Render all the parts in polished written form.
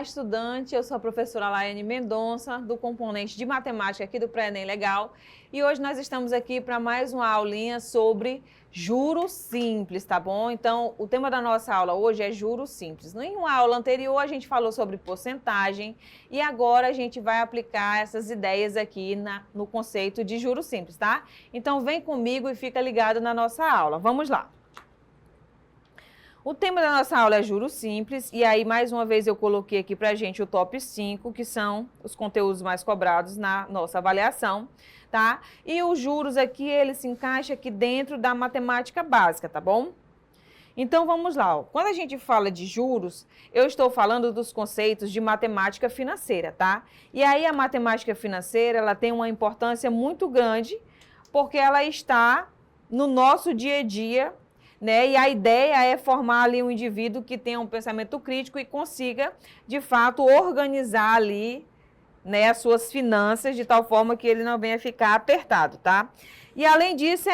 Olá, estudante, eu sou a professora Laiane Mendonça, do componente de matemática aqui do Pré-ENEM Legal, e hoje nós estamos aqui para mais uma aulinha sobre juros simples, tá bom? Então, o tema da nossa aula hoje é juros simples. Em uma aula anterior, a gente falou sobre porcentagem, e agora a gente vai aplicar essas ideias aqui no conceito de juros simples, tá? Então, vem comigo e fica ligado na nossa aula. Vamos lá. O tema da nossa aula é juros simples, e aí, mais uma vez, eu coloquei aqui para a gente o top 5, que são os conteúdos mais cobrados na nossa avaliação, tá? E os juros aqui, ele se encaixa aqui dentro da matemática básica, tá bom? Então, vamos lá. Ó. Quando a gente fala de juros, eu estou falando dos conceitos de matemática financeira, tá? E aí, a matemática financeira, ela tem uma importância muito grande, porque ela está no nosso dia a dia, né? E a ideia é formar ali um indivíduo que tenha um pensamento crítico e consiga, de fato, organizar ali, né, as suas finanças de tal forma que ele não venha ficar apertado, tá? E além disso,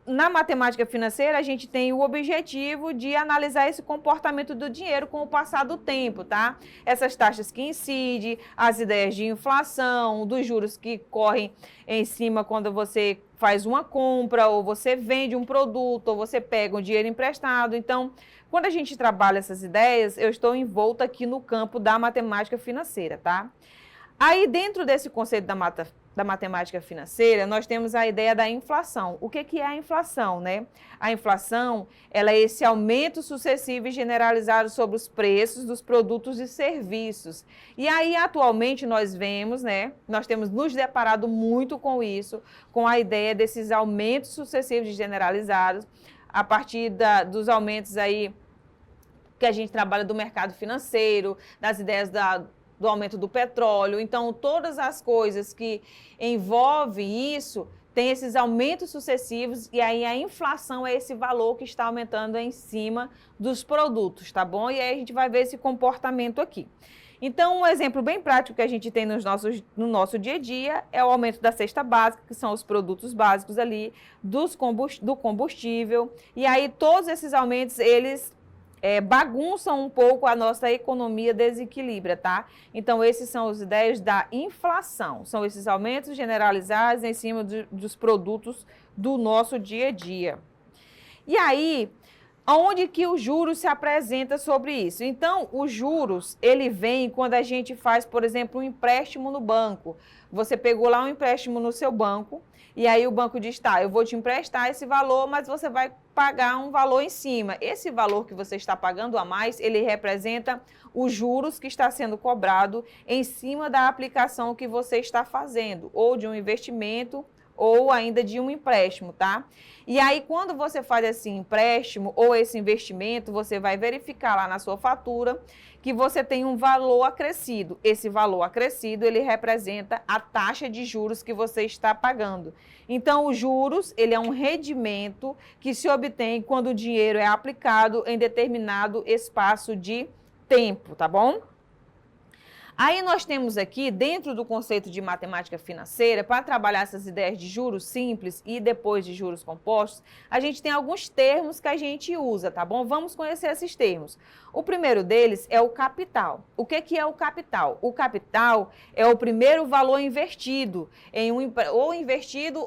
na matemática financeira, a gente tem o objetivo de analisar esse comportamento do dinheiro com o passar do tempo, tá? Essas taxas que incidem, as ideias de inflação, dos juros que correm em cima quando você faz uma compra, ou você vende um produto, ou você pega um dinheiro emprestado. Então, quando a gente trabalha essas ideias, eu estou envolta aqui no campo da matemática financeira, tá? Aí, dentro desse conceito da matemática financeira, nós temos a ideia da inflação. O que é a inflação, né? A inflação, ela é esse aumento sucessivo e generalizado sobre os preços dos produtos e serviços. E aí, atualmente, nós vemos, né? Nós temos nos deparado muito com isso, com a ideia desses aumentos sucessivos e generalizados, a partir dos aumentos aí que a gente trabalha do mercado financeiro, das ideias do aumento do petróleo. Então, todas as coisas que envolvem isso, tem esses aumentos sucessivos, e aí a inflação é esse valor que está aumentando em cima dos produtos, tá bom? E aí a gente vai ver esse comportamento aqui. Então, um exemplo bem prático que a gente tem no nosso dia a dia é o aumento da cesta básica, que são os produtos básicos ali, do combustível, e aí todos esses aumentos, eles bagunçam um pouco a nossa economia, desequilibra, tá? Então, esses são as ideias da inflação, são esses aumentos generalizados em cima dos produtos do nosso dia a dia. E aí, onde que os juros se apresenta sobre isso? Então, os juros, ele vem quando a gente faz, por exemplo, um empréstimo no banco. Você pegou lá um empréstimo no seu banco, e aí o banco diz, tá, eu vou te emprestar esse valor, mas você vai pagar um valor em cima. Esse valor que você está pagando a mais, ele representa os juros que está sendo cobrado em cima da aplicação que você está fazendo, ou de um investimento, ou ainda de um empréstimo, tá? E aí, quando você faz esse empréstimo ou esse investimento, você vai verificar lá na sua fatura que você tem um valor acrescido. Esse valor acrescido, ele representa a taxa de juros que você está pagando. Então, os juros, ele é um rendimento que se obtém quando o dinheiro é aplicado em determinado espaço de tempo, tá bom? Aí nós temos aqui, dentro do conceito de matemática financeira, para trabalhar essas ideias de juros simples e depois de juros compostos, a gente tem alguns termos que a gente usa, tá bom? Vamos conhecer esses termos. O primeiro deles é o capital. O que é o capital? O capital é o primeiro valor investido,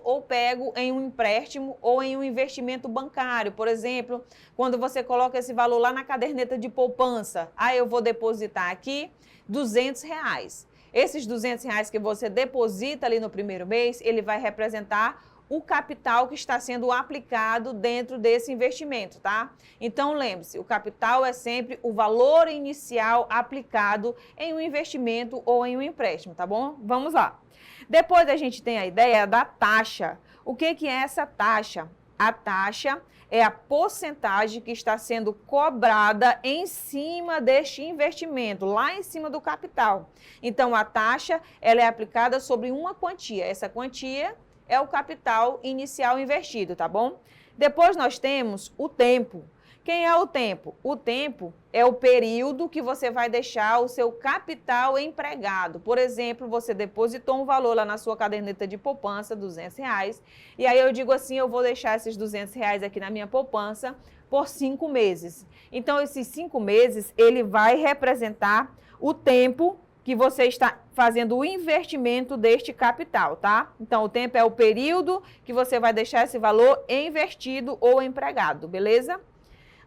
ou pego em um empréstimo ou em um investimento bancário. Por exemplo, quando você coloca esse valor lá na caderneta de poupança, eu vou depositar aqui R$200. Esses R$200 que você deposita ali no primeiro mês, ele vai representar o capital que está sendo aplicado dentro desse investimento, tá? Então, lembre-se, o capital é sempre o valor inicial aplicado em um investimento ou em um empréstimo, tá bom? Vamos lá. Depois a gente tem a ideia da taxa. O que é essa taxa? A taxa é a porcentagem que está sendo cobrada em cima deste investimento, lá em cima do capital. Então, a taxa, ela é aplicada sobre uma quantia. Essa quantia é o capital inicial investido, tá bom? Depois nós temos o tempo. Quem é o tempo? O tempo é o período que você vai deixar o seu capital empregado. Por exemplo, você depositou um valor lá na sua caderneta de poupança, R$200, e aí eu digo assim, eu vou deixar esses R$200 aqui na minha poupança por 5 meses. Então, esses 5 meses, ele vai representar o tempo que você está fazendo o investimento deste capital, tá? Então, o tempo é o período que você vai deixar esse valor investido ou empregado, beleza?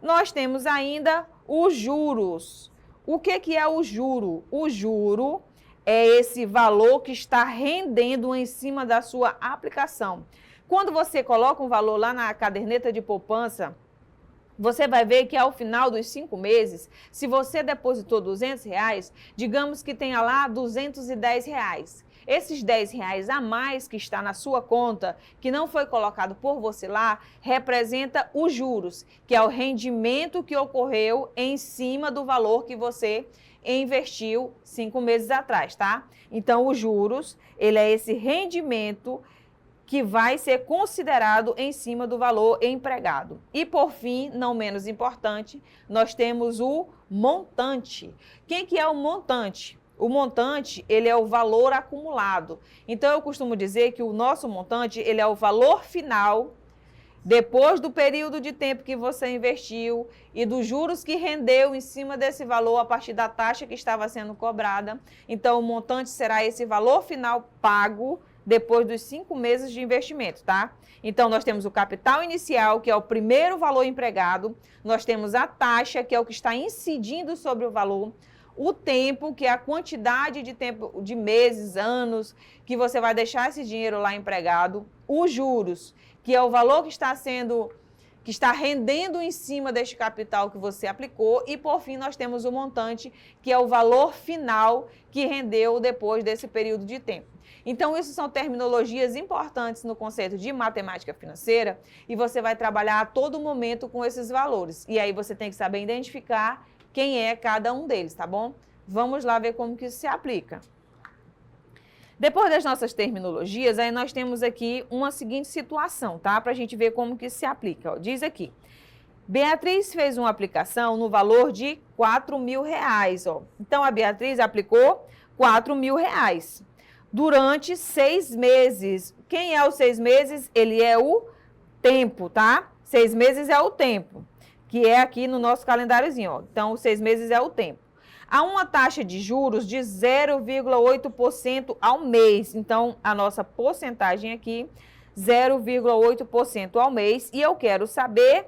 Nós temos ainda os juros. O que é o juro? O juro é esse valor que está rendendo em cima da sua aplicação. Quando você coloca um valor lá na caderneta de poupança, você vai ver que ao final dos 5 meses, se você depositou R$ 200, digamos que tenha lá R$ 210. Esses R$ 10 a mais que está na sua conta, que não foi colocado por você lá, representa os juros, que é o rendimento que ocorreu em cima do valor que você investiu 5 meses atrás, tá? Então, os juros, ele é esse rendimento que vai ser considerado em cima do valor empregado. E, por fim, não menos importante, nós temos o montante. Quem que é o montante? O montante, ele é o valor acumulado. Então, eu costumo dizer que o nosso montante, ele é o valor final, depois do período de tempo que você investiu e dos juros que rendeu em cima desse valor a partir da taxa que estava sendo cobrada. Então, o montante será esse valor final pago depois dos 5 meses de investimento, tá? Então, nós temos o capital inicial, que é o primeiro valor empregado, nós temos a taxa, que é o que está incidindo sobre o valor, o tempo, que é a quantidade de tempo, de meses, anos, que você vai deixar esse dinheiro lá empregado, os juros, que é o valor que está rendendo em cima deste capital que você aplicou, e por fim nós temos o montante, que é o valor final que rendeu depois desse período de tempo. Então, isso são terminologias importantes no conceito de matemática financeira e você vai trabalhar a todo momento com esses valores. E aí você tem que saber identificar quem é cada um deles, tá bom? Vamos lá ver como que isso se aplica. Depois das nossas terminologias, aí nós temos aqui uma seguinte situação, tá? Para a gente ver como que isso se aplica. Ó, diz aqui, Beatriz fez uma aplicação no valor de R$ 4.000, ó. Então, a Beatriz aplicou R$ 4.000 durante 6 meses. Quem é os 6 meses? Ele é o tempo, tá? 6 meses é o tempo, que é aqui no nosso calendáriozinho, ó. Então, os 6 meses é o tempo. Há uma taxa de juros de 0,8% ao mês. Então, a nossa porcentagem aqui, 0,8% ao mês. E eu quero saber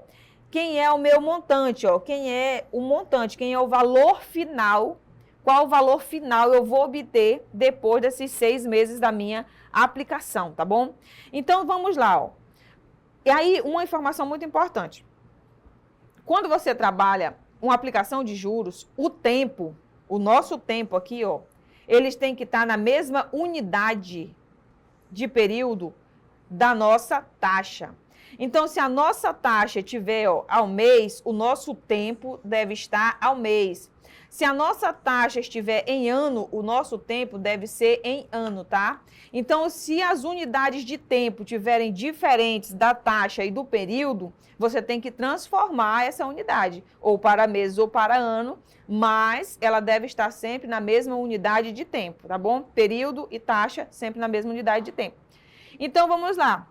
quem é o meu montante, ó. Quem é o montante, quem é o valor final, qual o valor final eu vou obter depois desses 6 meses da minha aplicação, tá bom? Então, vamos lá, ó. E aí, uma informação muito importante. Quando você trabalha uma aplicação de juros, o tempo, o nosso tempo aqui, ó, eles têm que estar na mesma unidade de período da nossa taxa. Então, se a nossa taxa tiver, ó, ao mês, o nosso tempo deve estar ao mês. Se a nossa taxa estiver em ano, o nosso tempo deve ser em ano, tá? Então, se as unidades de tempo tiverem diferentes da taxa e do período, você tem que transformar essa unidade, ou para mês ou para ano, mas ela deve estar sempre na mesma unidade de tempo, tá bom? Período e taxa sempre na mesma unidade de tempo. Então, vamos lá.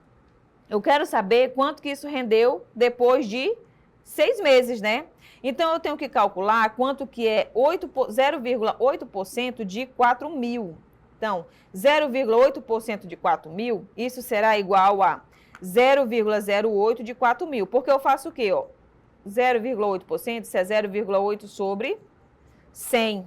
Eu quero saber quanto que isso rendeu depois de 6 meses, né? Então, eu tenho que calcular quanto que é 0,8% de 4.000. Então, 0,8% de 4.000, isso será igual a 0,08 de 4.000. Porque eu faço o quê? 0,8%, isso é 0,8 sobre 100.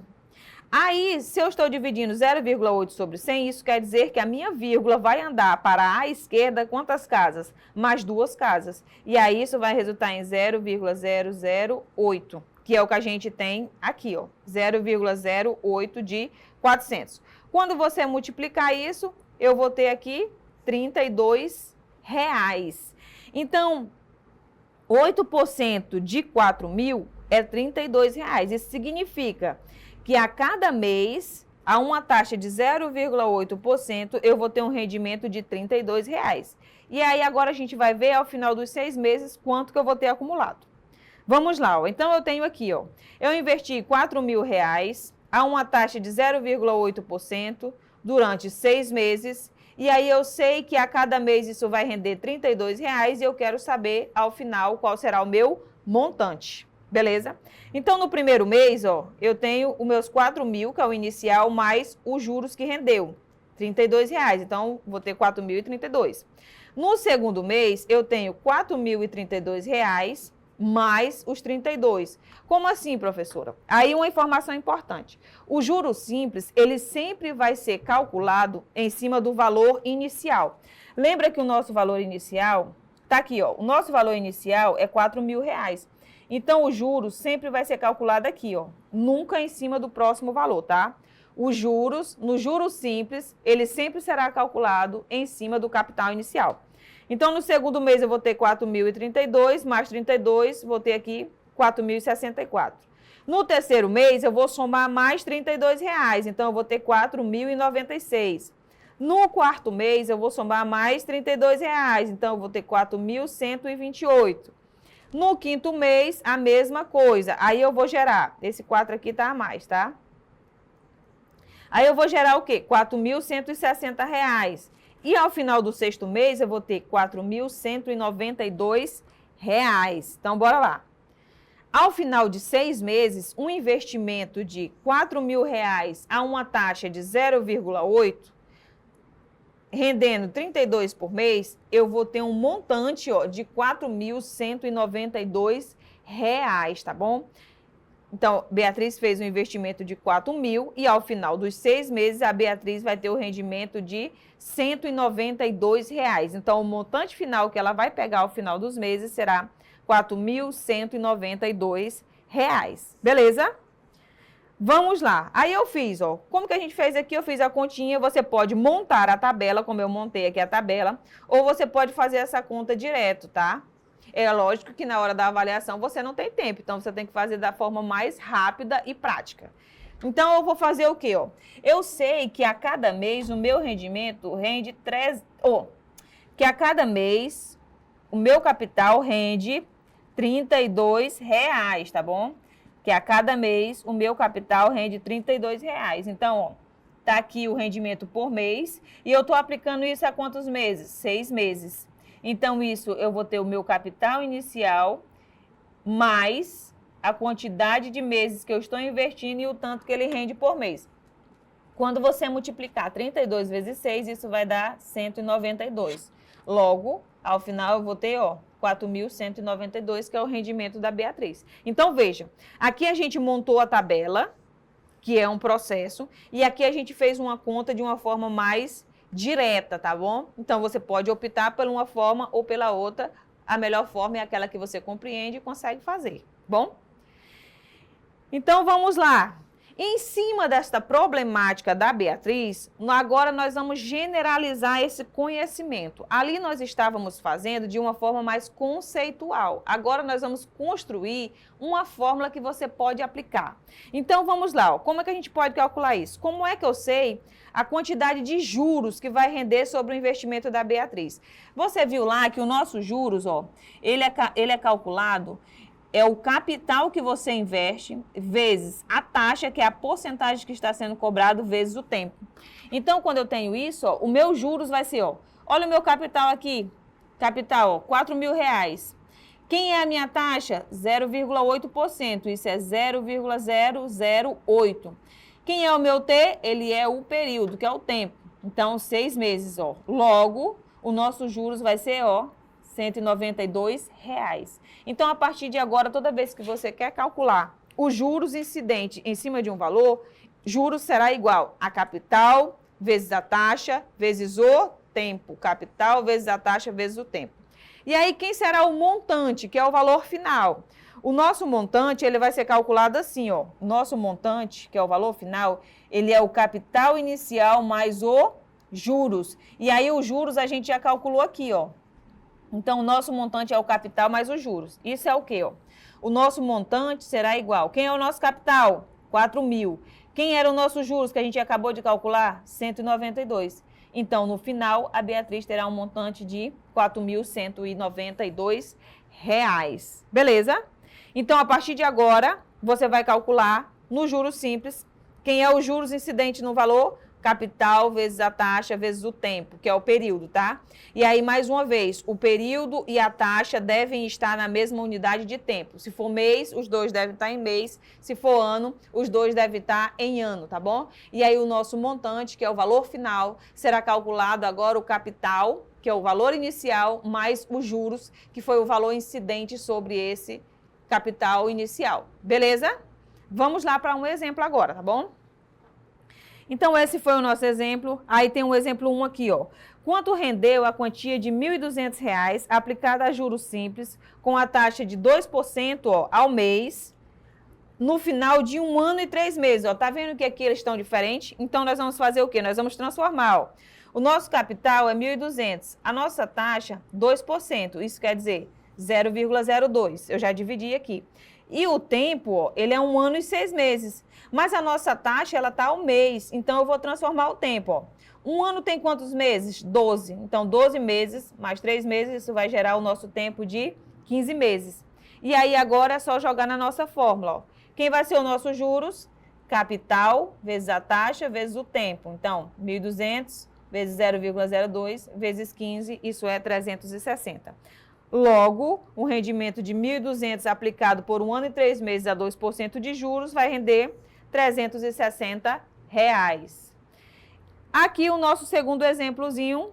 Aí, se eu estou dividindo 0,8 sobre 100, isso quer dizer que a minha vírgula vai andar para a esquerda quantas casas? Mais 2 casas. E aí, isso vai resultar em 0,008, que é o que a gente tem aqui, ó, 0,08 de 400. Quando você multiplicar isso, eu vou ter aqui R$32. Então, 8% de 4.000 é R$32. Isso significa que a cada mês, a uma taxa de 0,8%, eu vou ter um rendimento de R$32. E aí, agora a gente vai ver ao final dos 6 meses quanto que eu vou ter acumulado. Vamos lá, ó. Então eu tenho aqui, ó, eu investi R$4.000 a uma taxa de 0,8% durante 6 meses. E aí eu sei que a cada mês isso vai render R$32 e eu quero saber ao final qual será o meu montante. Beleza? Então, no primeiro mês, ó, eu tenho os meus 4.000, que é o inicial, mais os juros que rendeu, R$32. Então, vou ter 4.032. No segundo mês, eu tenho R$4.032 mais os 32. Como assim, professora? Aí uma informação importante. O juro simples, ele sempre vai ser calculado em cima do valor inicial. Lembra que o nosso valor inicial, tá aqui, ó, o nosso valor inicial é R$4.000. Então, o juros sempre vai ser calculado aqui, ó, nunca em cima do próximo valor, tá? Os juros, no juros simples, ele sempre será calculado em cima do capital inicial. Então, no segundo mês, eu vou ter 4.032, mais 32, vou ter aqui 4.064. No terceiro mês, eu vou somar mais R$32, então eu vou ter 4.096. No quarto mês, eu vou somar mais R$32, então eu vou ter 4.128. No quinto mês, a mesma coisa. Aí eu vou gerar, esse 4 aqui tá a mais, tá? Aí eu vou gerar o quê? R$4.160. E ao final do sexto mês, eu vou ter R$4.192. Então, bora lá. Ao final de 6 meses, um investimento de R$4.000 a uma taxa de 0,8, rendendo 32 por mês, eu vou ter um montante, ó, de R$4.192, tá bom? Então, Beatriz fez um investimento de 4.000 e ao final dos 6 meses, a Beatriz vai ter o rendimento de R$192. Então, o montante final que ela vai pegar ao final dos meses será R$4.192. Beleza? Vamos lá. Aí eu fiz, ó, como que a gente fez aqui? Eu fiz a continha, você pode montar a tabela, como eu montei aqui a tabela, ou você pode fazer essa conta direto, tá? É lógico que na hora da avaliação você não tem tempo, então você tem que fazer da forma mais rápida e prática. Então, eu vou fazer o quê, ó? Eu sei que a cada mês o meu rendimento rende que a cada mês o meu capital rende R$32, tá bom? Que a cada mês o meu capital rende R$32. Então, ó, tá aqui o rendimento por mês e eu tô aplicando isso há quantos meses? 6 meses. Então, isso eu vou ter o meu capital inicial mais a quantidade de meses que eu estou investindo e o tanto que ele rende por mês. Quando você multiplicar 32 vezes 6, isso vai dar 192. Logo, ao final, eu vou ter, ó, 4.192, que é o rendimento da Beatriz. Então, veja, aqui a gente montou a tabela, que é um processo, e aqui a gente fez uma conta de uma forma mais direta, tá bom? Então, você pode optar por uma forma ou pela outra. A melhor forma é aquela que você compreende e consegue fazer, bom? Então, vamos lá. Em cima desta problemática da Beatriz, agora nós vamos generalizar esse conhecimento. Ali nós estávamos fazendo de uma forma mais conceitual. Agora nós vamos construir uma fórmula que você pode aplicar. Então vamos lá, ó. Como é que a gente pode calcular isso? Como é que eu sei a quantidade de juros que vai render sobre o investimento da Beatriz? Você viu lá que o nosso juros, ó, ele é calculado... É o capital que você investe vezes a taxa, que é a porcentagem que está sendo cobrado, vezes o tempo. Então, quando eu tenho isso, ó, o meu juros vai ser, ó, olha o meu capital aqui, capital, ó, R$4.000. Quem é a minha taxa? 0,8%, isso é 0,008. Quem é o meu T? Ele é o período, que é o tempo. Então, 6 meses, ó. Logo, o nosso juros vai ser, ó, R$192. Então, a partir de agora, toda vez que você quer calcular os juros incidentes em cima de um valor, juros será igual a capital vezes a taxa vezes o tempo. Capital vezes a taxa vezes o tempo. E aí, quem será o montante, que é o valor final? O nosso montante, ele vai ser calculado assim, ó. O nosso montante, que é o valor final, ele é o capital inicial mais o juros. E aí, os juros a gente já calculou aqui, ó. Então, o nosso montante é o capital mais os juros. Isso é o quê, ó? O nosso montante será igual. Quem é o nosso capital? 4.000. Quem era o nosso juros que a gente acabou de calcular? 192. Então, no final, a Beatriz terá um montante de R$4.192. Beleza? Então, a partir de agora, você vai calcular no juros simples. Quem é os juros incidente no valor? capital vezes a taxa vezes o tempo, que é o período, tá? E aí, mais uma vez, o período e a taxa devem estar na mesma unidade de tempo. Se for mês, os dois devem estar em mês. Se for ano, os dois devem estar em ano, tá bom? E aí, o nosso montante, que é o valor final, será calculado agora o capital, que é o valor inicial, mais os juros, que foi o valor incidente sobre esse capital inicial. Beleza? Vamos lá para um exemplo agora, tá bom? Então, esse foi o nosso exemplo. Aí tem um exemplo 1 aqui, ó. Quanto rendeu a quantia de R$ 1.200 aplicada a juros simples com a taxa de 2%, ó, ao mês, no final de 1 ano e 3 meses, ó. Tá vendo que aqui eles estão diferentes? Então, nós vamos fazer o quê? Nós vamos transformar, ó. O nosso capital é 1.200. A nossa taxa, 2%. Isso quer dizer 0,02. Eu já dividi aqui. E o tempo, ó, ele é 1 ano e 6 meses. Mas a nossa taxa, ela tá ao mês. Então, eu vou transformar o tempo, ó. 1 ano tem quantos meses? 12. Então, 12 meses mais 3 meses, isso vai gerar o nosso tempo de 15 meses. E aí, agora é só jogar na nossa fórmula, ó. Quem vai ser o nosso juros? Capital vezes a taxa vezes o tempo. Então, 1.200 vezes 0,02 vezes 15, isso é 360. Logo, um rendimento de 1.200 aplicado por 1 ano e 3 meses a 2% de juros vai render R$360. Aqui o nosso segundo exemplozinho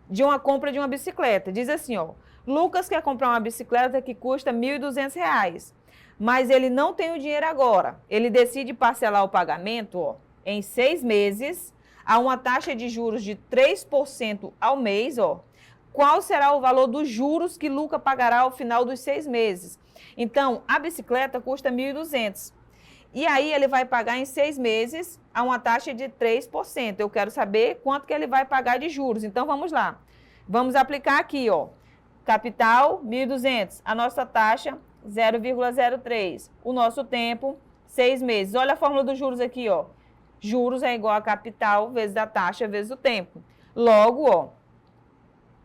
de uma compra de uma bicicleta. Diz assim, ó, Lucas quer comprar uma bicicleta que custa R$1.200, mas ele não tem o dinheiro agora. Ele decide parcelar o pagamento, ó, em 6 meses, a uma taxa de juros de 3% ao mês, ó. Qual será o valor dos juros que Lucas pagará ao final dos 6 meses? Então, a bicicleta custa 1.200. E aí, ele vai pagar em 6 meses a uma taxa de 3%. Eu quero saber quanto que ele vai pagar de juros. Então, vamos lá. Vamos aplicar aqui, ó. Capital, 1.200. A nossa taxa, 0,03. O nosso tempo, 6 meses. Olha a fórmula dos juros aqui, ó. Juros é igual a capital vezes a taxa vezes o tempo. Logo, ó,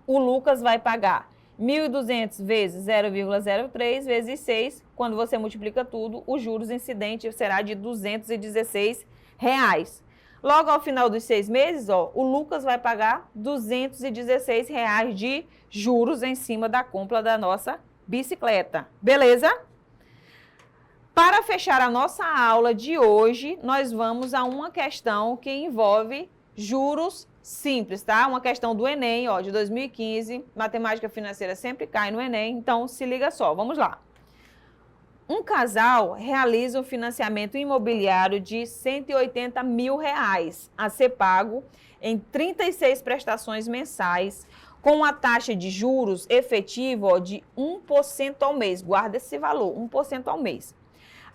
o Lucas vai pagar 1.200 vezes 0,03 vezes 6. Quando você multiplica tudo, os juros incidentes será de R$216. Logo, ao final dos 6 meses, ó, o Lucas vai pagar R$216 de juros em cima da compra da nossa bicicleta. Beleza? Para fechar a nossa aula de hoje, nós vamos a uma questão que envolve juros simples, tá? Uma questão do Enem, ó, de 2015. Matemática financeira sempre cai no Enem, então se liga só, vamos lá. Um casal realiza um financiamento imobiliário de R$180 mil a ser pago em 36 prestações mensais, com uma taxa de juros efetiva, ó, de 1% ao mês. Guarda esse valor, 1% ao mês.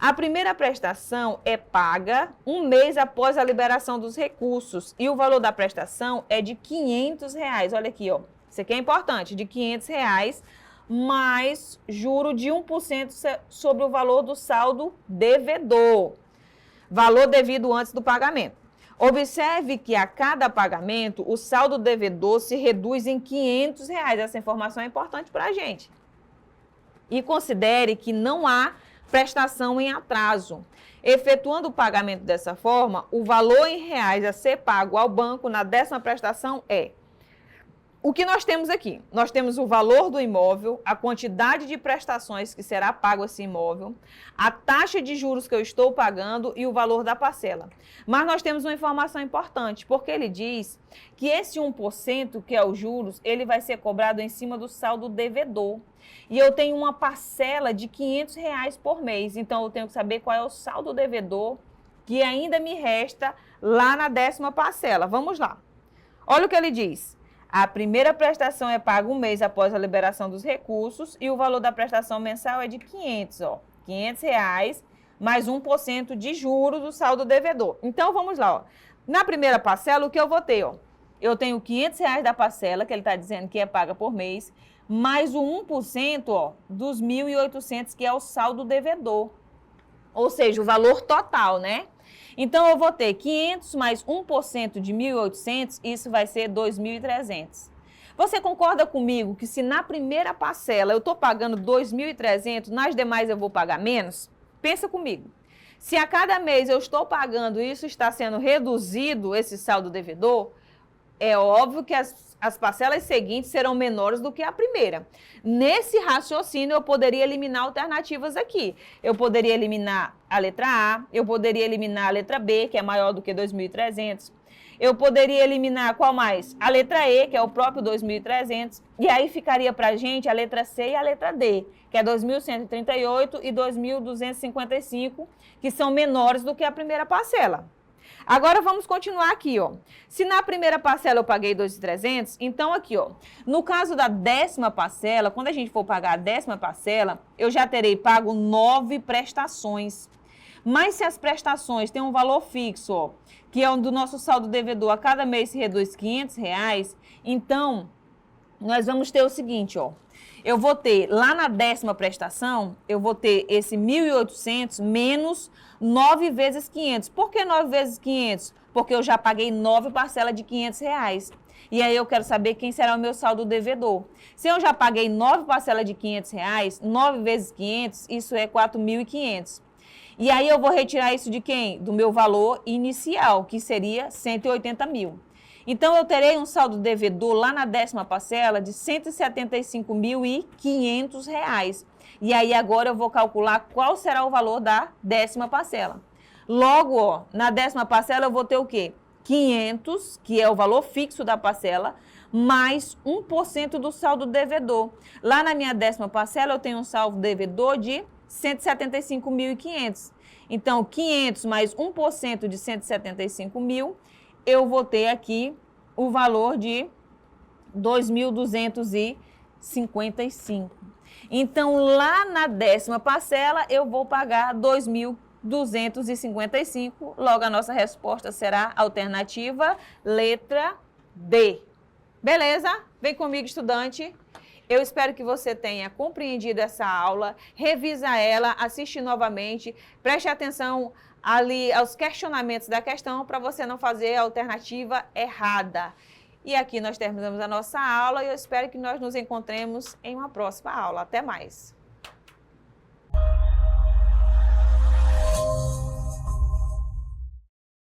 A primeira prestação é paga 1 mês após a liberação dos recursos e o valor da prestação é de R$500. Olha aqui, ó. Isso aqui é importante, de R$500 mais juro de 1% sobre o valor do saldo devedor. Valor devido antes do pagamento. Observe que a cada pagamento o saldo devedor se reduz em R$500. Essa informação é importante para a gente. E considere que não há prestação em atraso. Efetuando o pagamento dessa forma, o valor em reais a ser pago ao banco na 10ª prestação é... O que nós temos aqui? Nós temos o valor do imóvel, a quantidade de prestações que será pago esse imóvel, a taxa de juros que eu estou pagando e o valor da parcela. Mas nós temos uma informação importante, porque ele diz que esse 1%, que é os juros, ele vai ser cobrado em cima do saldo devedor. E eu tenho uma parcela de R$500 por mês, então eu tenho que saber qual é o saldo devedor que ainda me resta lá na 10ª parcela. Vamos lá. Olha o que ele diz. A primeira prestação é paga 1 mês após a liberação dos recursos e o valor da prestação mensal é de 500, ó. R$500 mais 1% de juros do saldo devedor. Então, vamos lá, ó. Na primeira parcela, o que eu vou ter, ó? Eu tenho R$500 da parcela, que ele está dizendo que é paga por mês, mais o 1%, ó, dos 1.800, que é o saldo devedor. Ou seja, o valor total, né? Então, eu vou ter 500 mais 1% de 1.800, isso vai ser 2.300. Você concorda comigo que se na primeira parcela eu estou pagando 2.300, nas demais eu vou pagar menos? Pensa comigo. Se a cada mês eu estou pagando e isso está sendo reduzido, esse saldo devedor, é óbvio que as parcelas seguintes serão menores do que a primeira. Nesse raciocínio, eu poderia eliminar alternativas aqui. Eu poderia eliminar a letra A, eu poderia eliminar a letra B, que é maior do que 2.300. Eu poderia eliminar qual mais? A letra E, que é o próprio 2.300. E aí ficaria para a gente a letra C e a letra D, que é 2.138 e 2.255, que são menores do que a primeira parcela. Agora vamos continuar aqui, ó. Se na primeira parcela eu paguei 2.300, então aqui, ó, no caso da 10ª parcela, quando a gente for pagar a 10ª parcela, eu já terei pago 9 prestações. Mas se as prestações têm um valor fixo, ó, que é o do nosso saldo devedor, a cada mês se reduz R$500, então nós vamos ter o seguinte, ó. Eu vou ter, lá na 10ª prestação, eu vou ter esse 1.800 menos 9 vezes 500. Por que 9 vezes 500? Porque eu já paguei 9 parcelas de R$500. E aí eu quero saber quem será o meu saldo devedor. Se eu já paguei 9 parcelas de R$500, 9 vezes 500, isso é 4.500. E aí eu vou retirar isso de quem? Do meu valor inicial, que seria 180 mil. Então, eu terei um saldo devedor lá na 10ª parcela de R$ 175.500. E aí, agora eu vou calcular qual será o valor da 10ª parcela. Logo, ó, na 10ª parcela eu vou ter o quê? 500, que é o valor fixo da parcela, mais 1% do saldo devedor. Lá na minha 10ª parcela eu tenho um saldo devedor de R$ 175.500. Então, 500 mais 1% de 175 mil, eu vou ter aqui o valor de 2.255. Então, lá na 10ª parcela, eu vou pagar 2.255. Logo, a nossa resposta será a alternativa letra D. Beleza? Vem comigo, estudante. Eu espero que você tenha compreendido essa aula, revisa ela, assiste novamente, preste atenção ali aos questionamentos da questão para você não fazer a alternativa errada. E aqui nós terminamos a nossa aula e eu espero que nós nos encontremos em uma próxima aula. Até mais!